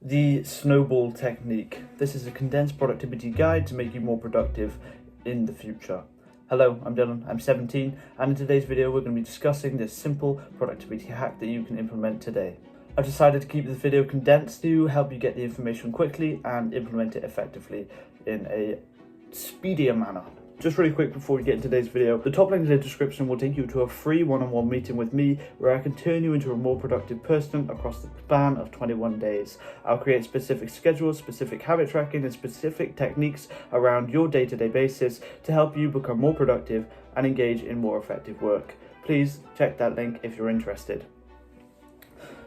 The snowball technique. This is a condensed productivity guide to make you more productive in the future. Hello, I'm Dylan, I'm 17, and in today's video we're going to be discussing this simple productivity hack that you can implement today. I've decided to keep this video condensed to help you get the information quickly and implement it effectively in a speedier manner. Just really quick before we get into today's video, the top link in the description will take you to a free one-on-one meeting with me where I can turn you into a more productive person across the span of 21 days. I'll create specific schedules, specific habit tracking and specific techniques around your day-to-day basis to help you become more productive and engage in more effective work. Please check that link if you're interested.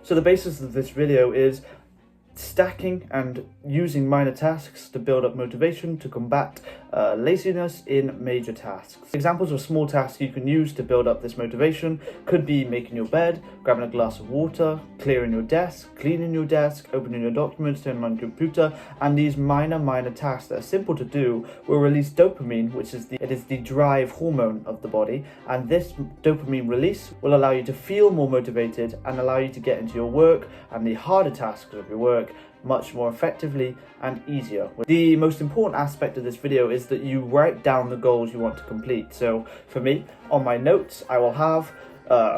So the basis of this video is stacking and using minor tasks to build up motivation to combat laziness in major tasks. Examples of small tasks you can use to build up this motivation could be making your bed, grabbing a glass of water, clearing your desk, cleaning your desk, opening your documents, turning on your computer, and these minor tasks that are simple to do will release dopamine, which is the drive hormone of the body, and this dopamine release will allow you to feel more motivated and allow you to get into your work and the harder tasks of your work much more effectively and easier. The most important aspect of this video is that you write down the goals you want to complete. So for me, on my notes, I will have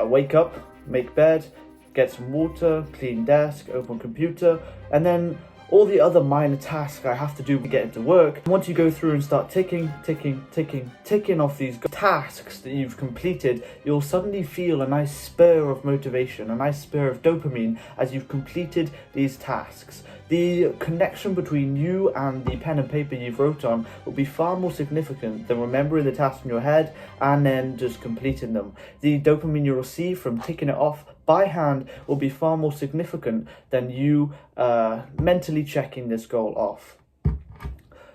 wake up, make bed, get some water, clean desk, open computer, and then all the other minor tasks I have to do to get into work. Once you go through and start ticking off these tasks that you've completed, you'll suddenly feel a nice spur of motivation, a nice spur of dopamine as you've completed these tasks. The connection between you and the pen and paper you've wrote on will be far more significant than remembering the task in your head and then just completing them. The dopamine you'll receive from ticking it off by hand will be far more significant than you mentally checking this goal off.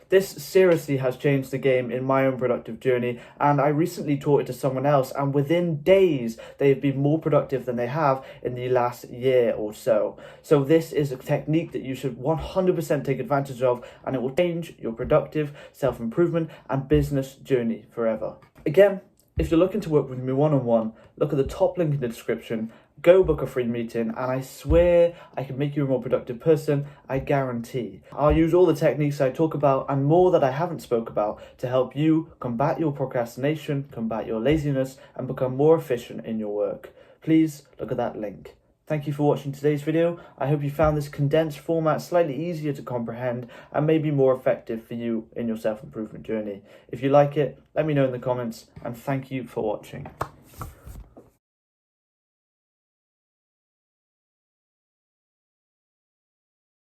This seriously has changed the game in my own productive journey, and I recently taught it to someone else, and within days they've been more productive than they have in the last year or so. So this is a technique that you should 100% take advantage of, and it will change your productive self-improvement and business journey forever. Again, if you're looking to work with me one-on-one, look at the top link in the description. Go book a free meeting, and I swear I can make you a more productive person, I guarantee. I'll use all the techniques I talk about and more that I haven't spoke about to help you combat your procrastination, combat your laziness, and become more efficient in your work. Please look at that link. Thank you for watching today's video. I hope you found this condensed format slightly easier to comprehend and maybe more effective for you in your self-improvement journey. If you like it, let me know in the comments, and thank you for watching.